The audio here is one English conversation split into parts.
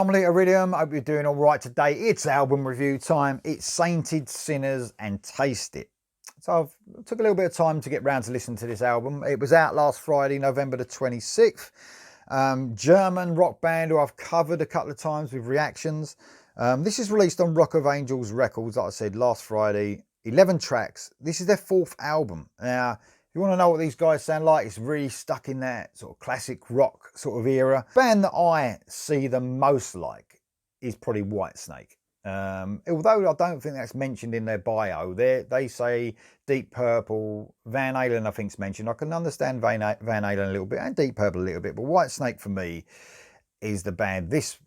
family, Iridium. I hope you're doing all right today. It's album review time. It's Sainted Sinners and Taste It. So I took a little bit of time to get round to listen to this album. It was out last Friday, November the 26th. German rock band who I've covered a couple of times with reactions. This is released on Rock of Angels Records, like I said, last Friday. 11 tracks. This is their 4th album. Now, if you want to know what these guys sound like, it's really stuck in that sort of classic rock sort of era. The band that I see them most like is probably Whitesnake. Although I don't think that's mentioned in their bio. They say Deep Purple, Van Halen I think's mentioned. I can understand Van Halen a little bit and Deep Purple a little bit, but Whitesnake for me is the band these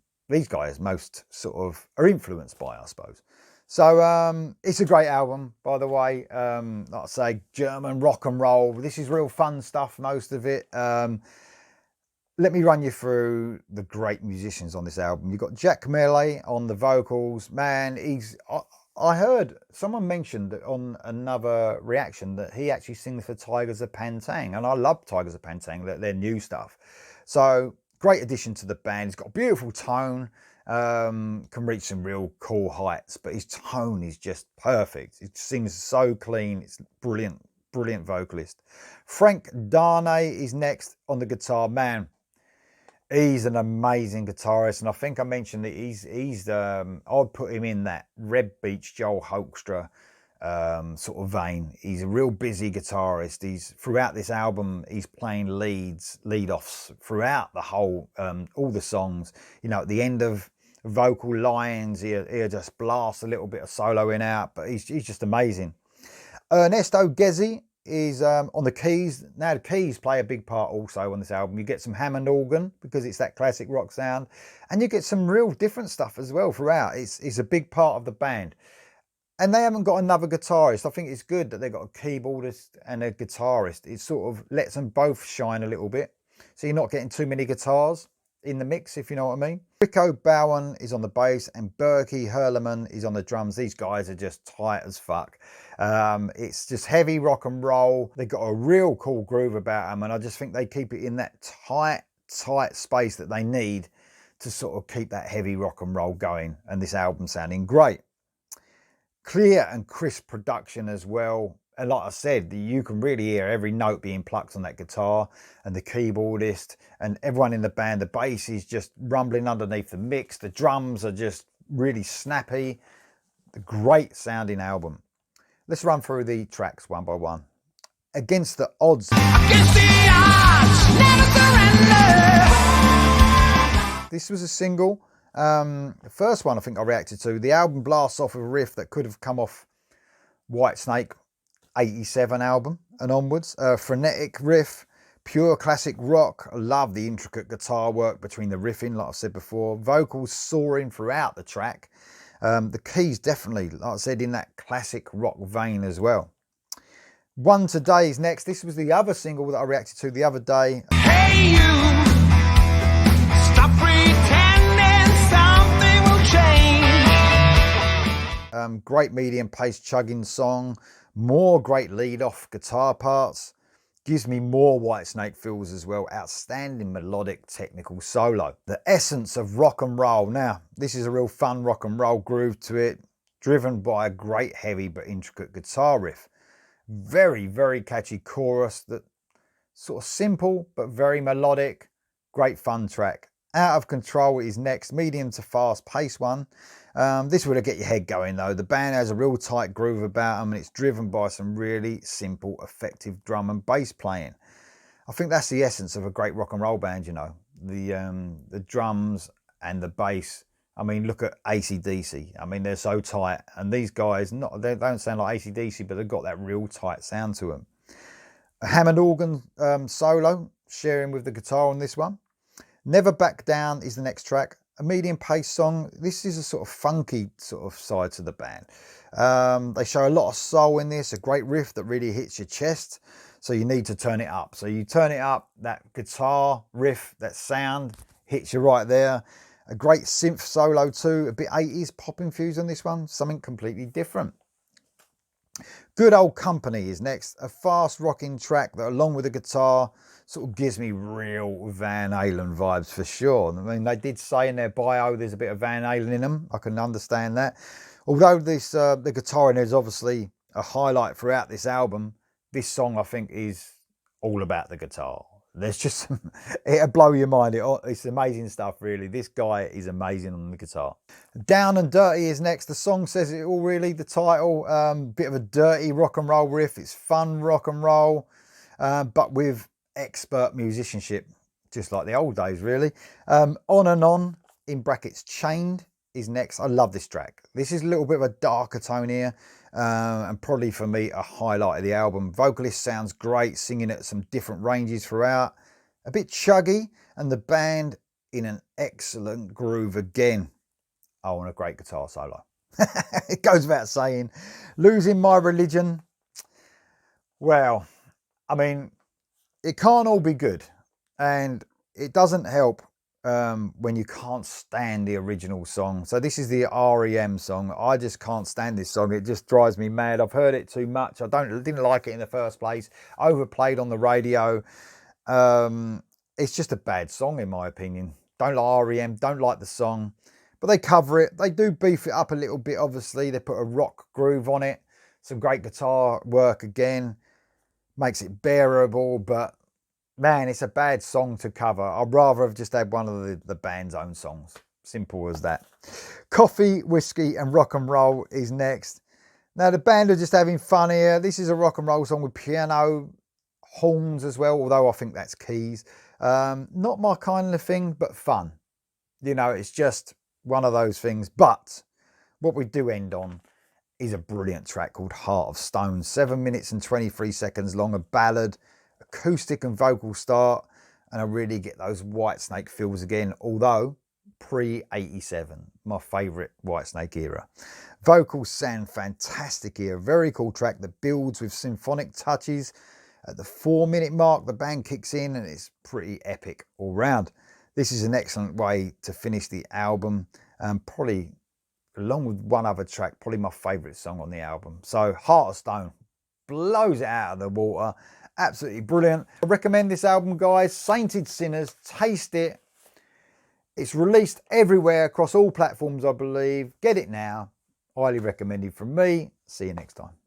guys most sort of are influenced by, I suppose. So it's a great album, by the way. Like I say, German rock and roll. This is real fun stuff, most of it. Let me run you through the great musicians on this album. You've got Jack Melee on the vocals. Man, I heard someone mentioned on another reaction that he actually sings for Tigers of Pantang, and I love Tigers of Pantang, their new stuff. So great addition to the band. He's got a beautiful tone. Can reach some real cool heights, but his tone is just perfect. He sings so clean. It's brilliant vocalist. Frank Darnay is next on the guitar. Man, he's an amazing guitarist, and I think I mentioned that he's I'd put him in that Red Beach Joel Hoekstra sort of vein. He's a real busy guitarist. He's throughout this album he's playing lead-offs throughout the whole all the songs. You know, at the end of vocal lines he'll just blast a little bit of soloing out, but he's just amazing. Ernesto Gezi is on the keys. Now the keys play a big part also on this album. You get some Hammond organ because it's that classic rock sound, and you get some real different stuff as well throughout. It's a big part of the band. And they haven't got another guitarist. I think it's good that they've got a keyboardist and a guitarist. It sort of lets them both shine a little bit. So you're not getting too many guitars in the mix, if you know what I mean. Rico Bowen is on the bass and Berkey Hurleman is on the drums. These guys are just tight as fuck. It's just heavy rock and roll. They've got a real cool groove about them, and I just think they keep it in that tight space that they need to sort of keep that heavy rock and roll going, and this album sounding great. Clear and crisp production as well, and like I said, you can really hear every note being plucked on that guitar, and the keyboardist and everyone in the band. The bass is just rumbling underneath the mix. The drums are just really snappy. A great sounding album. Let's run through the tracks one by one. Against the Odds. Against the odds, never surrender. This was a single. The first one I think I reacted to. The album blasts off with a riff that could have come off Whitesnake 87 album and onwards. Frenetic riff, pure classic rock. I love the intricate guitar work between the riffing, like I said before. Vocals soaring throughout the track. The keys definitely, like I said, in that classic rock vein as well. One Today is next. This was the other single that I reacted to the other day. Hey you, stop pretending something will change. Great medium pace chugging song. More great lead off guitar parts. Gives me more Whitesnake feels as well. Outstanding melodic technical solo. The essence of rock and roll. Now, this is a real fun rock and roll groove to it, driven by a great heavy but intricate guitar riff. Very catchy chorus that sort of simple but very melodic. Great fun track. Out of Control is next, medium to fast pace one. This would get your head going though. The band has a real tight groove about them, and it's driven by some really simple, effective drum and bass playing. I think that's the essence of a great rock and roll band, you know. The drums and the bass. I mean, look at AC/DC. I mean, they're so tight, and these guys, they don't sound like AC/DC, but they've got that real tight sound to them. A Hammond organ solo, sharing with the guitar on this one. Never Back Down is the next track. A medium pace song. This is a sort of funky sort of side to the band. They show a lot of soul in this, a great riff that really hits your chest, so you need to turn it up. So you turn it up, that guitar riff, that sound hits you right there. A great synth solo too, a bit 80s pop infused on this one, something completely different. Good Old Company is next, a fast rocking track that along with the guitar sort of gives me real Van Halen vibes for sure. I mean, they did say in their bio there's a bit of Van Halen in them. I can understand that. Although this the guitar in there is obviously a highlight throughout this album, this song I think is all about the guitar. There's just it'll blow your mind. It's amazing stuff, really. This guy is amazing on the guitar. Down and Dirty is next. The song says it all, really. The title, bit of a dirty rock and roll riff. It's fun rock and roll, but with expert musicianship, just like the old days, really. On and On, in brackets, Chained, is next. I love this track. This is a little bit of a darker tone here, and probably for me a highlight of the album. Vocalist sounds great, singing at some different ranges throughout. A bit chuggy, and the band in an excellent groove again. Oh, and a great guitar solo. It goes without saying. Losing My Religion. Well, I mean, it can't all be good, and it doesn't help when you can't stand the original song. So this is the REM song. I just can't stand this song. It just drives me mad. I've heard it too much. Didn't like it in the first place. Overplayed on the radio. It's just a bad song in my opinion. Don't like REM. Don't like the song. But they cover it. They do beef it up a little bit, obviously. They put a rock groove on it. Some great guitar work again. Makes it bearable, but man, it's a bad song to cover. I'd rather have just had one of the band's own songs. Simple as that. Coffee, Whiskey and Rock and Roll is next. Now, the band are just having fun here. This is a rock and roll song with piano, horns as well, although I think that's keys. Not my kind of thing, but fun. You know, it's just one of those things. But what we do end on is a brilliant track called Heart of Stone. 7 minutes and 23 seconds long, a ballad, acoustic and vocal start, and I really get those Whitesnake feels again, although pre-87, my favourite Whitesnake era. Vocals sound fantastic here. Very cool track that builds with symphonic touches. At the 4 minute mark, the band kicks in and it's pretty epic all round. This is an excellent way to finish the album, probably along with one other track, probably my favourite song on the album. So Heart of Stone blows it out of the water. Absolutely brilliant. I recommend this album, guys. Sainted Sinners, taste it. It's released everywhere across all platforms, I believe. Get it now. Highly recommended from me. See you next time.